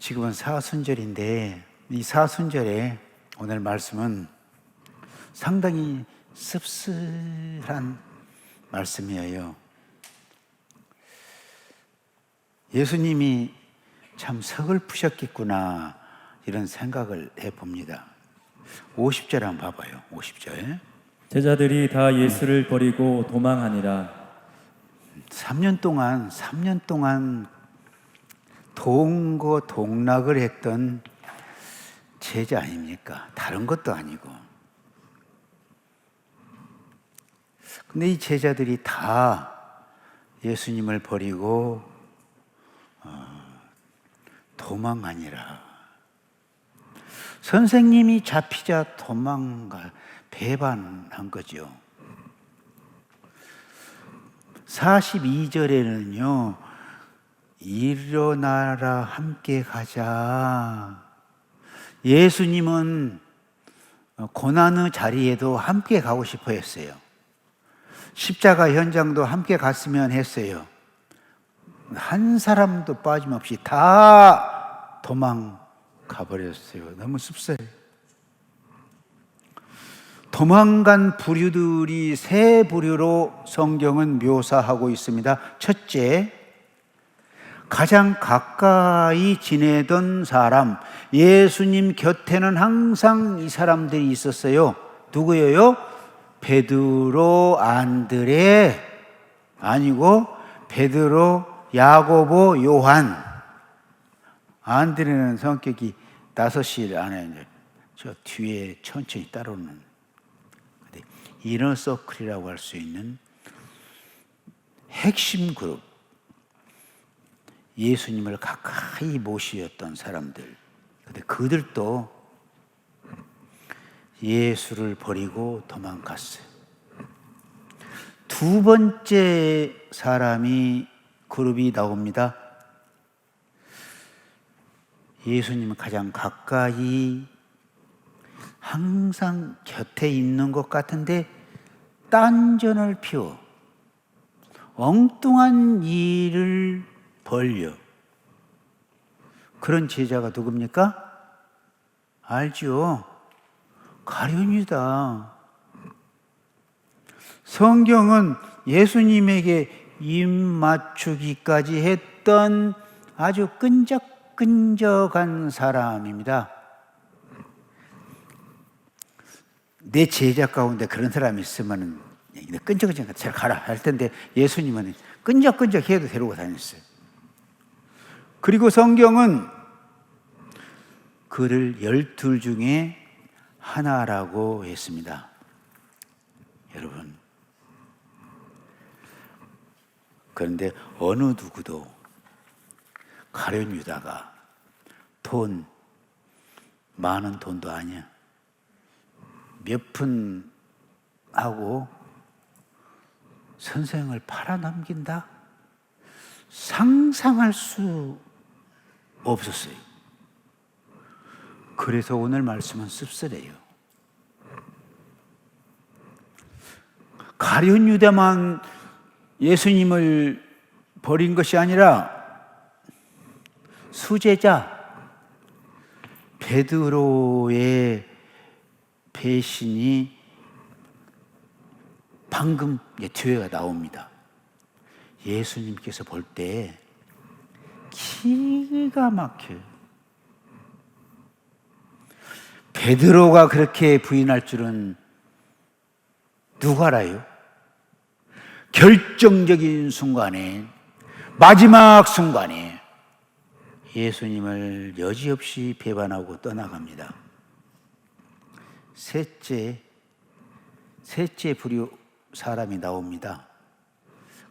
지금은 사순절인데 이 사순절에 오늘 말씀은 상당히 씁쓸한 말씀이에요. 예수님이 참 서글프셨겠구나 이런 생각을 해봅니다. 50절 한번 봐봐요. 50절. 제자들이 다 예수를 버리고 도망하니라. 3년 동안 동거동락을 했던 제자 아닙니까? 다른 것도 아니고. 근데 이 제자들이 다 예수님을 버리고 도망하니라. 선생님이 잡히자 배반한 거죠. 42절에는요, 일어나라 함께 가자. 예수님은 고난의 자리에도 함께 가고 싶어 했어요. 십자가 현장도 함께 갔으면 했어요. 한 사람도 빠짐없이 다 도망가 버렸어요. 너무 씁쓸해요. 도망간 부류들이 세 부류로 성경은 묘사하고 있습니다. 첫째, 가장 가까이 지내던 사람, 예수님 곁에는 항상 이 사람들이 있었어요. 누구예요? 베드로, 안드레 아니고 베드로, 야고보, 요한. 안드레는 성격이 5시 안에 저 뒤에 천천히 따라오는 이너서클이라고 할 수 있는 핵심 그룹, 예수님을 가까이 모시었던 사람들. 근데 그들도 예수를 버리고 도망갔어요. 두 번째 사람이 그룹이 나옵니다. 예수님은 가장 가까이 항상 곁에 있는 것 같은데 딴전을 피워 엉뚱한 일을 벌려. 그런 제자가 누굽니까? 알죠? 가룟유다. 성경은 예수님에게 입 맞추기까지 했던 아주 끈적끈적한 사람입니다. 내 제자 가운데 그런 사람이 있으면 끈적끈적 잘 가라 할 텐데 예수님은 끈적끈적 해도 데리고 다녔어요. 그리고 성경은 그를 12 중에 하나라고 했습니다. 여러분, 그런데 어느 누구도 가룟 유다가 많은 돈도 아니야. 몇 푼 하고 선생을 팔아넘긴다? 상상할 수 없었어요. 그래서 오늘 말씀은 씁쓸해요. 가룟 유다만 예수님을 버린 것이 아니라 수제자 베드로의 배신이 방금 뒤에가 나옵니다. 예수님께서 볼 때 기가 막혀요. 베드로가 그렇게 부인할 줄은 누가 알아요? 결정적인 순간에, 마지막 순간에 예수님을 여지없이 배반하고 떠나갑니다. 셋째 부류 사람이 나옵니다.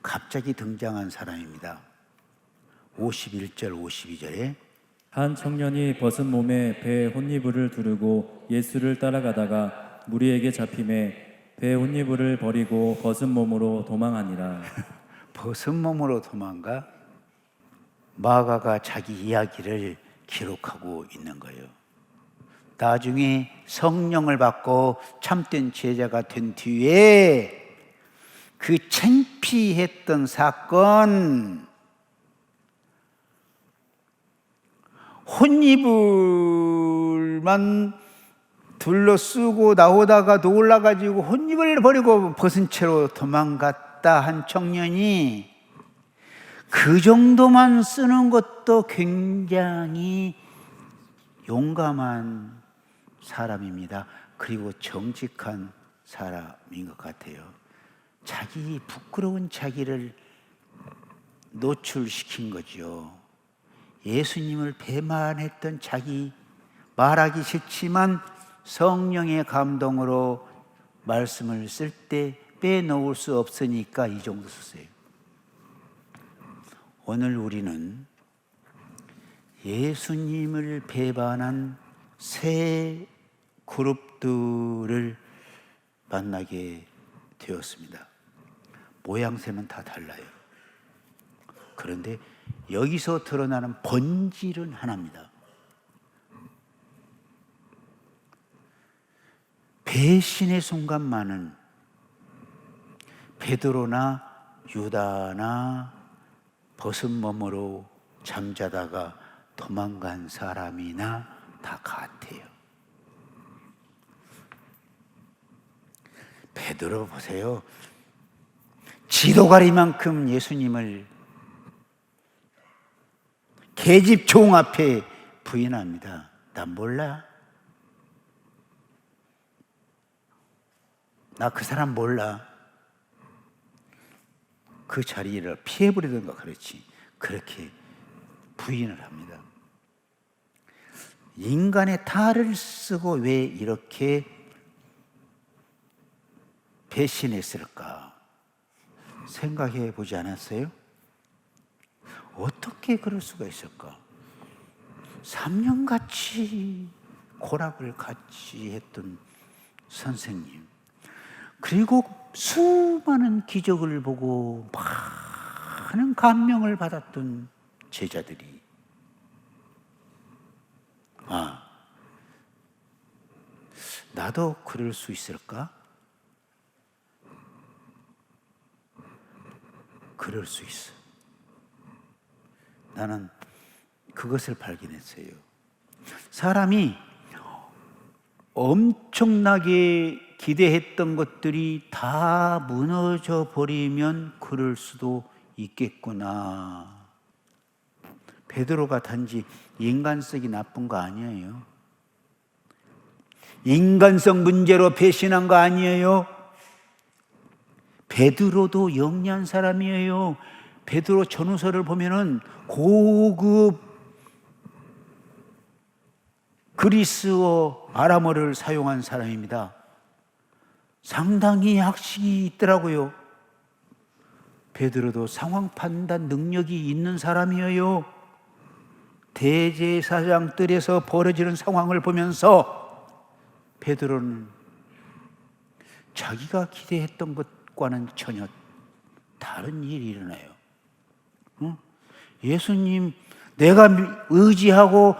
갑자기 등장한 사람입니다. 51절, 52절에 한 청년이 벗은 몸에 배 혼이불을 두르고 예수를 따라가다가 무리에게 잡힘에 배 혼이불을 버리고 벗은 몸으로 도망하니라. 벗은 몸으로 도망가? 마가가 자기 이야기를 기록하고 있는 거예요. 나중에 성령을 받고 참된 제자가 된 뒤에 그 창피했던 사건, 혼입을만 둘러쓰고 나오다가 놀라가지고 혼입을 버리고 벗은 채로 도망갔다 한 청년이 그 정도만 쓰는 것도 굉장히 용감한 사람입니다. 그리고 정직한 사람인 것 같아요. 자기 부끄러운 자기를 노출시킨 거죠. 예수님을 배반했던 자기, 말하기 싫지만 성령의 감동으로 말씀을 쓸 때 빼놓을 수 없으니까 이 정도 썼어요. 오늘 우리는 예수님을 배반한 새 그룹들을 만나게 되었습니다. 모양새는 다 달라요. 그런데 여기서 드러나는 본질은 하나입니다. 배신의 순간만은 베드로나 유다나 벗은 몸으로 잠자다가 도망간 사람이나 다 같아요. 베드로 보세요. 지도가리만큼 예수님을 계집 종 앞에 부인합니다. 난 몰라. 나 그 사람 몰라. 그 자리를 피해버리던가 그렇지. 그렇게 부인을 합니다. 인간의 탈을 쓰고 왜 이렇게 배신했을까? 생각해 보지 않았어요? 어떻게 그럴 수가 있을까? 3년같이 고락을 같이 했던 선생님, 그리고 수많은 기적을 보고 많은 감명을 받았던 제자들이, 나도 그럴 수 있을까? 그럴 수 있어. 나는 그것을 발견했어요. 사람이 엄청나게 기대했던 것들이 다 무너져 버리면 그럴 수도 있겠구나. 베드로가 단지 인간성이 나쁜 거 아니에요. 인간성 문제로 배신한 거 아니에요. 베드로도 영리한 사람이에요. 베드로 전후서를 보면은 고급 그리스어 아람어를 사용한 사람입니다. 상당히 학식이 있더라고요. 베드로도 상황 판단 능력이 있는 사람이에요. 대제사장 뜰에서 벌어지는 상황을 보면서 베드로는 자기가 기대했던 것과는 전혀 다른 일이 일어나요. 예수님, 내가 의지하고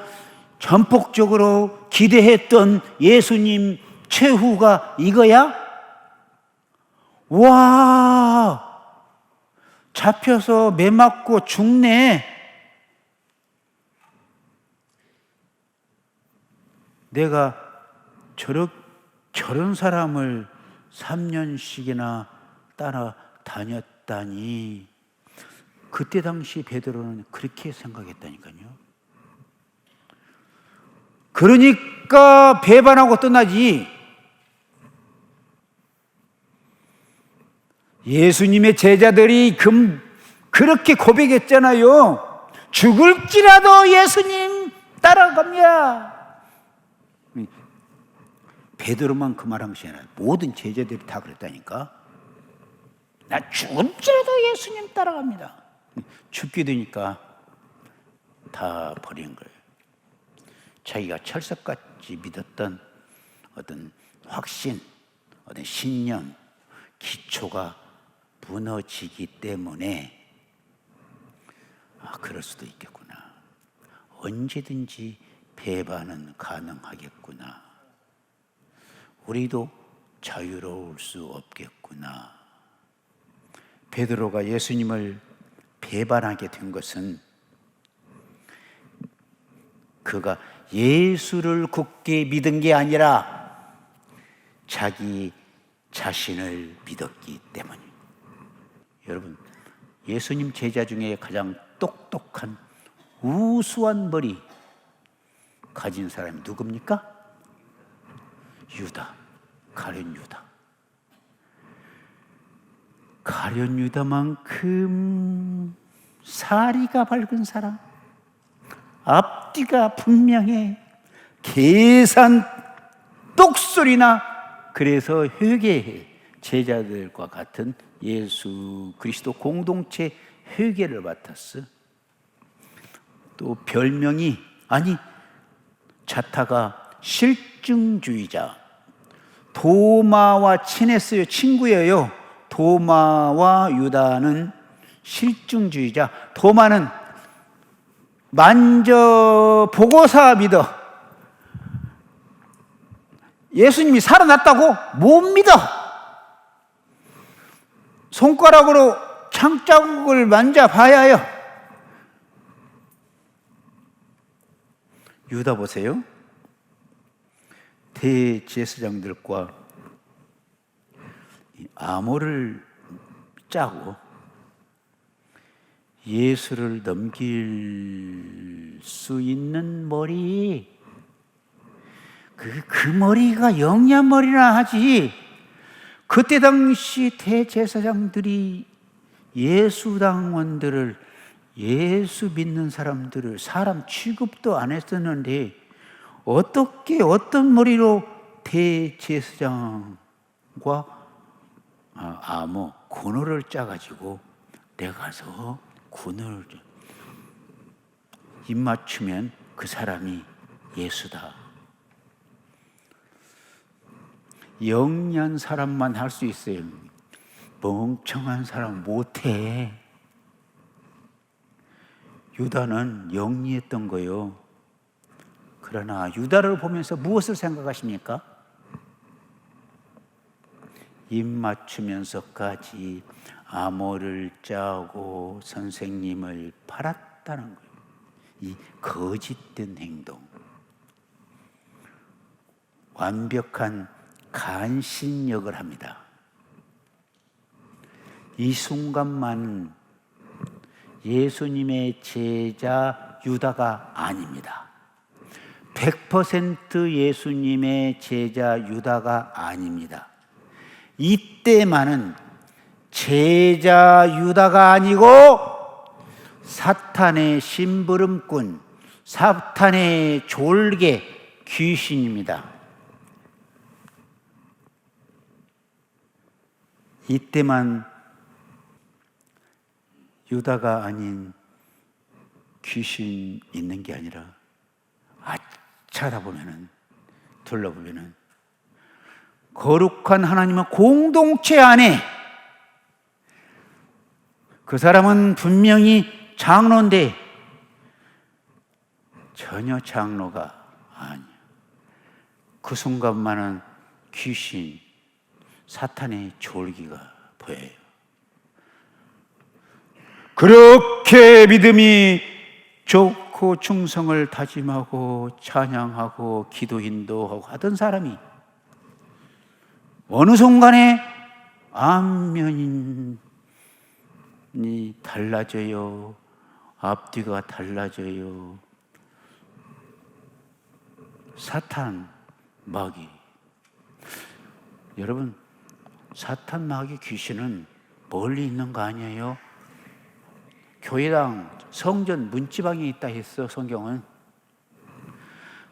전폭적으로 기대했던 예수님 최후가 이거야? 와, 잡혀서 매 맞고 죽네. 내가 저런 사람을 3년씩이나 따라다녔다니. 그때 당시 베드로는 그렇게 생각했다니까요. 그러니까 배반하고 떠나지. 예수님의 제자들이 그렇게 고백했잖아요. 죽을지라도 예수님 따라갑니다. 베드로만 그 말한 것이 아니라 모든 제자들이 다 그랬다니까. 나 죽을지라도 예수님 따라갑니다. 죽게 되니까 다 버린 거예요. 자기가 철석같이 믿었던 어떤 확신, 어떤 신념, 기초가 무너지기 때문에 그럴 수도 있겠구나. 언제든지 배반은 가능하겠구나. 우리도 자유로울 수 없겠구나. 베드로가 예수님을 배반하게 된 것은 그가 예수를 굳게 믿은 게 아니라 자기 자신을 믿었기 때문입니다. 여러분, 예수님 제자 중에 가장 똑똑한 우수한 머리 가진 사람이 누굽니까? 유다, 가룟 유다. 가룟 유다만큼 사리가 밝은 사람, 앞뒤가 분명해, 계산 똑소리나, 그래서 회개해. 제자들과 같은 예수 그리스도 공동체 회개를 맡았어. 또 별명이, 아니 자타가 실증주의자. 도마와 친했어요. 친구예요. 도마와 유다는 실증주의자. 도마는 만져보고사 믿어. 예수님이 살아났다고 못 믿어. 손가락으로 창자국을 만져봐야 해요. 유다 보세요. 대제사장들과 암호를 짜고 예수를 넘길 수 있는 머리, 그 머리가 영야머리나 하지. 그때 당시 대제사장들이 예수당원들을, 예수 믿는 사람들을 사람 취급도 안 했었는데 어떻게 어떤 머리로 대제사장과 암호, 군호를 짜가지고 내가 가서 군을 입 맞추면 그 사람이 예수다. 영리한 사람만 할 수 있어요. 멍청한 사람 못해. 유다는 영리했던 거예요. 그러나 유다를 보면서 무엇을 생각하십니까? 입 맞추면서까지 암호를 짜고 선생님을 팔았다는 거예요. 이 거짓된 행동, 완벽한 간신역을 합니다. 이 순간만 예수님의 제자 유다가 아닙니다. 100% 예수님의 제자 유다가 아닙니다. 이때만은 제자 유다가 아니고 사탄의 심부름꾼, 사탄의 졸개, 귀신입니다. 이때만 유다가 아닌 귀신 있는 게 아니라 찾아보면은, 둘러보면은 거룩한 하나님의 공동체 안에 그 사람은 분명히 장로인데 전혀 장로가 아니야. 그 순간만은 귀신, 사탄의 졸기가 보여요. 그렇게 믿음이 좋고 충성을 다짐하고 찬양하고 기도 인도하고 하던 사람이 어느 순간에 안면이 달라져요. 앞뒤가 달라져요. 사탄, 마귀. 여러분, 사탄, 마귀, 귀신은 멀리 있는 거 아니에요? 교회당, 성전, 문지방에 있다 했어, 성경은.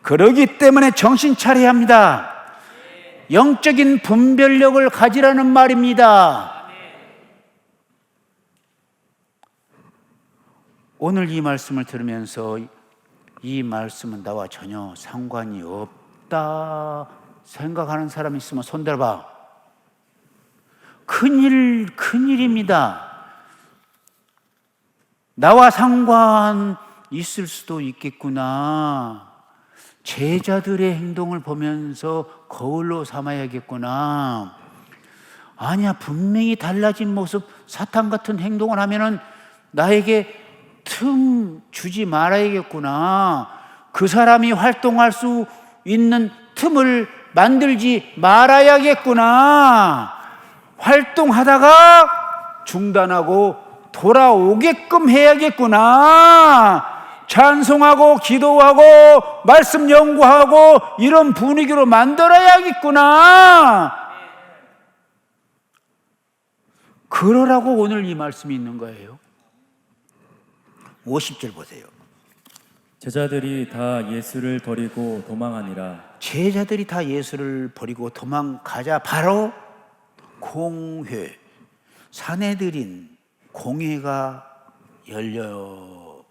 그러기 때문에 정신 차려야 합니다. 영적인 분별력을 가지라는 말입니다. 오늘 이 말씀을 들으면서 이 말씀은 나와 전혀 상관이 없다 생각하는 사람 있으면 손 들어봐. 큰일입니다. 나와 상관 있을 수도 있겠구나. 제자들의 행동을 보면서 거울로 삼아야겠구나. 아니야, 분명히 달라진 모습, 사탄 같은 행동을 하면은 나에게 틈 주지 말아야겠구나. 그 사람이 활동할 수 있는 틈을 만들지 말아야겠구나. 활동하다가 중단하고 돌아오게끔 해야겠구나. 찬송하고 기도하고 말씀 연구하고 이런 분위기로 만들어야겠구나. 그러라고 오늘 이 말씀이 있는 거예요. 50절 보세요. 제자들이 다 예수를 버리고 도망하니라. 제자들이 다 예수를 버리고 도망가자. 바로 공회, 사내들인 공회가 열려요.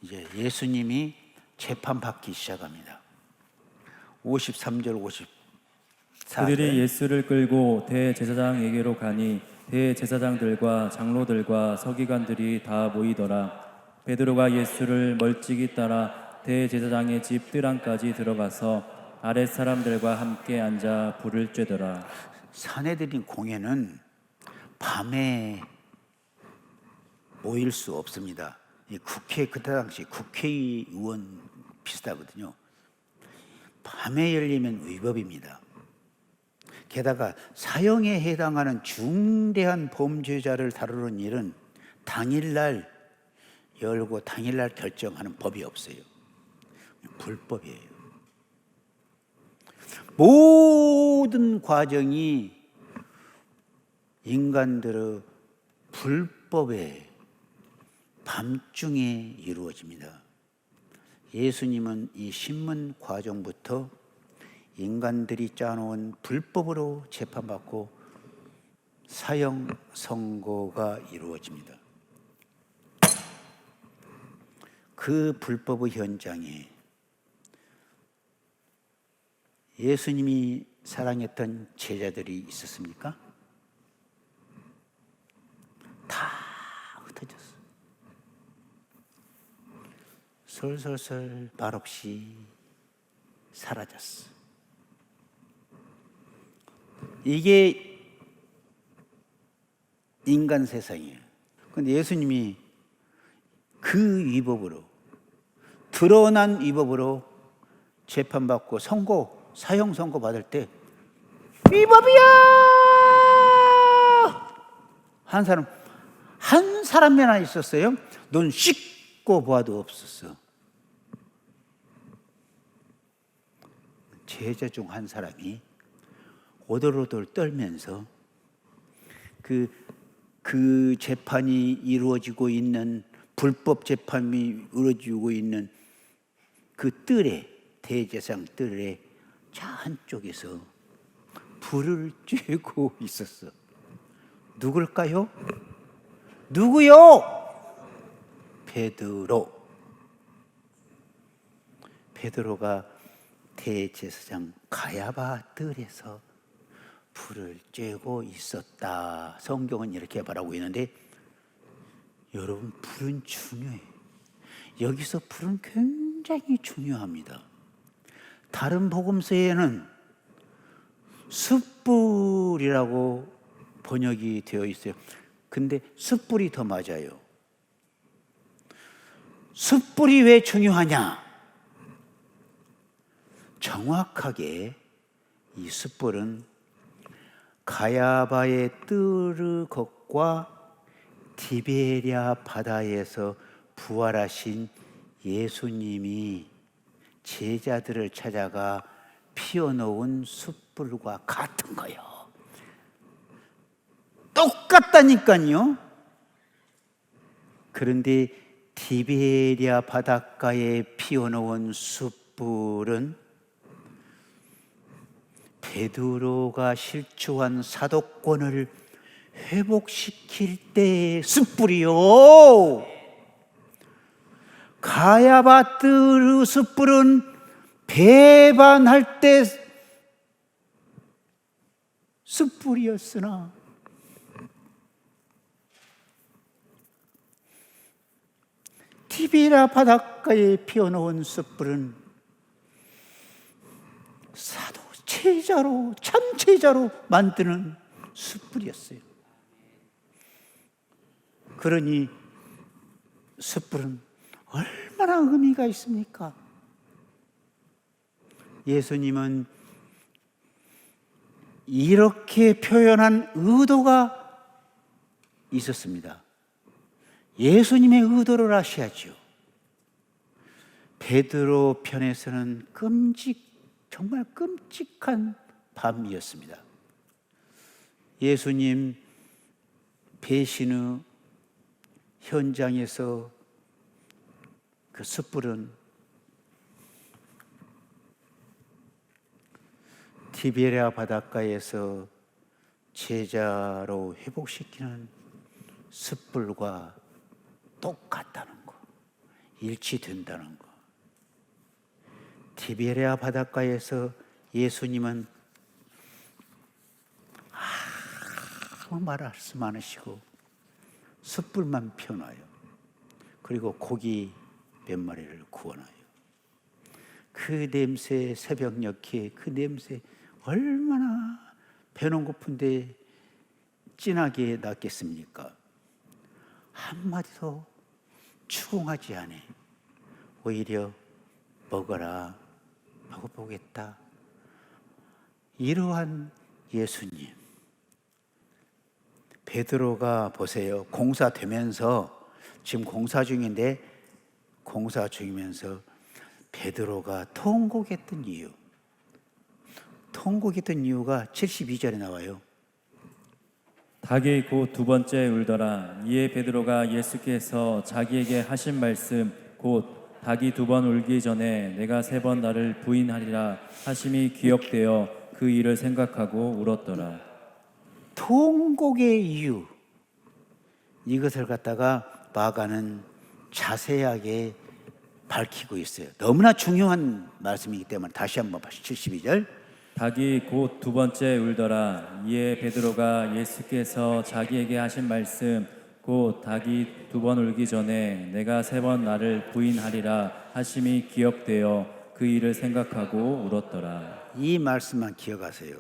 이제 예수님이 재판받기 시작합니다. 53절 54절. 그들이 예수를 끌고 대제사장에게로 가니 대제사장들과 장로들과 서기관들이 다 모이더라. 베드로가 예수를 멀찍이 따라 대제사장의 집 뜰안까지 들어가서 아랫 사람들과 함께 앉아 불을 쬐더라. 사내들인 공회는 밤에 모일 수 없습니다. 이 국회, 그때 당시 국회의원 비슷하거든요. 밤에 열리면 위법입니다. 게다가 사형에 해당하는 중대한 범죄자를 다루는 일은 당일날 열고 당일날 결정하는 법이 없어요. 불법이에요. 모든 과정이 인간들의 불법에 밤중에 이루어집니다. 예수님은 이 신문 과정부터 인간들이 짜놓은 불법으로 재판받고 사형 선고가 이루어집니다. 그 불법의 현장에 예수님이 사랑했던 제자들이 있었습니까? 다 흩어졌어. 솔솔솔 말없이 사라졌어. 이게 인간 세상이에요. 그런데 예수님이 그 위법으로, 드러난 위법으로 재판받고 사형 선고 받을 때 위법이야! 한 사람이나 있었어요? 눈 씻고 보아도 없었어. 제자 중 한 사람이 오돌오돌 떨면서 그 재판이 이루어지고 있는, 불법 재판이 이루어지고 있는 그 뜰에, 대제사장 뜰에 저 한쪽에서 불을 쬐고 있었어. 누굴까요? 누구요? 베드로가 대제사장 가야바 뜰에서 불을 쬐고 있었다. 성경은 이렇게 말하고 있는데, 여러분, 불은 중요해요. 여기서 불은 굉장히 중요합니다. 다른 복음서에는 숯불이라고 번역이 되어 있어요. 근데 숯불이 더 맞아요. 숯불이 왜 중요하냐? 정확하게 이 숯불은 가야바의 뜰의 것과 디베랴 바다에서 부활하신 예수님이 제자들을 찾아가 피워놓은 숯불과 같은 거예요. 똑같다니까요. 그런데 디베랴 바닷가에 피워놓은 숯불은 베드로가 실추한 사도권을 회복시킬 때의 숯불이요. 가야바 뜰의 숯불은 배반할 때 숯불이었으나 디베랴 바닷가에 피워놓은 숯불은 사도 제자로, 참 제자로 만드는 숯불이었어요. 그러니 숯불은 얼마나 의미가 있습니까? 예수님은 이렇게 표현한 의도가 있었습니다. 예수님의 의도를 아셔야죠. 베드로 편에서는 정말 끔찍한 밤이었습니다. 예수님 배신 후 현장에서 그 숯불은 티베리아 바닷가에서 제자로 회복시키는 숯불과 똑같다는 거, 일치된다는 거. 티베리아 바닷가에서 예수님은 아무 말씀 안 하시고 숯불만 펴놔요. 그리고 고기 몇 마리를 구워놔요. 그 냄새, 새벽녘에 그 냄새 얼마나 배는 고픈데 진하게 났겠습니까? 한마디도 추궁하지 않아. 오히려 먹어라, 먹어보겠다. 이러한 예수님. 베드로가 보세요. 공사되면서, 지금 공사 중인데 공사 중이면서 베드로가 통곡했던 이유. 통곡했던 이유가 72절에 나와요. 닭이 곧 두 번째 울더라. 이에 베드로가 예수께서 자기에게 하신 말씀 곧 닭이 두 번 울기 전에 내가 세 번 나를 부인하리라 하심이 기억되어 그 일을 생각하고 울었더라. 통곡의 이유, 이것을 갖다가 마가는 자세하게 밝히고 있어요. 너무나 중요한 말씀이기 때문에 다시 한번 봐주시죠. 72절. 닭이 곧 두 번째 울더라. 이에 베드로가 예수께서 자기에게 하신 말씀 곧 닭이 두 번 울기 전에 내가 세 번 나를 부인하리라 하심이 기억되어 그 일을 생각하고 울었더라. 이 말씀만 기억하세요.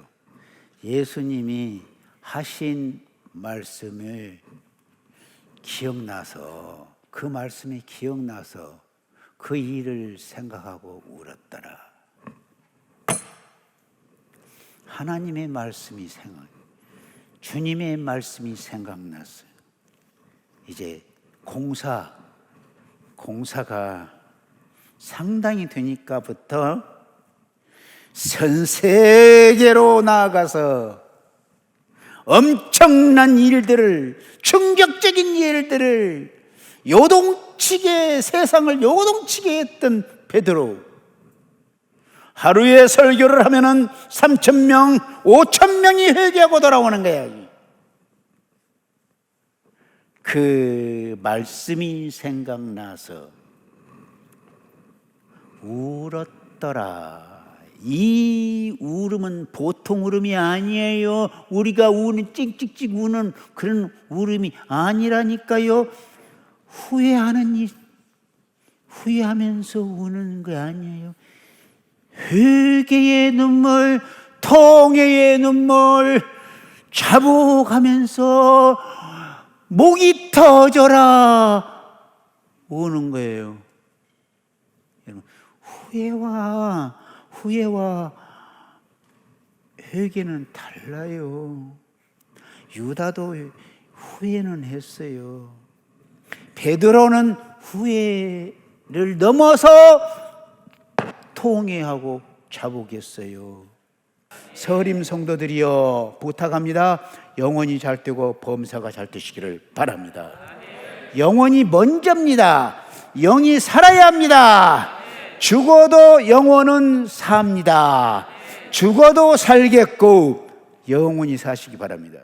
예수님이 하신 말씀을 기억나서, 그 말씀이 기억나서 그 일을 생각하고 울었더라. 하나님의 말씀이 주님의 말씀이 생각났어요. 이제 공사가 상당히 되니까부터 전 세계로 나아가서 엄청난 일들을, 충격적인 일들을 세상을 요동치게 했던 베드로. 하루에 설교를 하면은 3,000명, 5,000명이 회개하고 돌아오는 거야. 그 말씀이 생각나서 울었더라. 이 울음은 보통 울음이 아니에요. 우리가 우는, 찍찍찍 우는 그런 울음이 아니라니까요. 후회하면서 우는 거 아니에요. 회개의 눈물, 통회의 눈물, 자복하면서 목이 터져라 우는 거예요. 여러분, 후회와 회개는 달라요. 유다도 후회는 했어요. 베드로는 후회를 넘어서 통회하고 자복했어요. 서림 성도들이여, 부탁합니다. 영혼이 잘 되고 범사가 잘 되시기를 바랍니다. 영혼이 먼저입니다. 영이 살아야 합니다. 죽어도 영혼은 삽니다. 죽어도 살겠고 영혼이 사시기 바랍니다.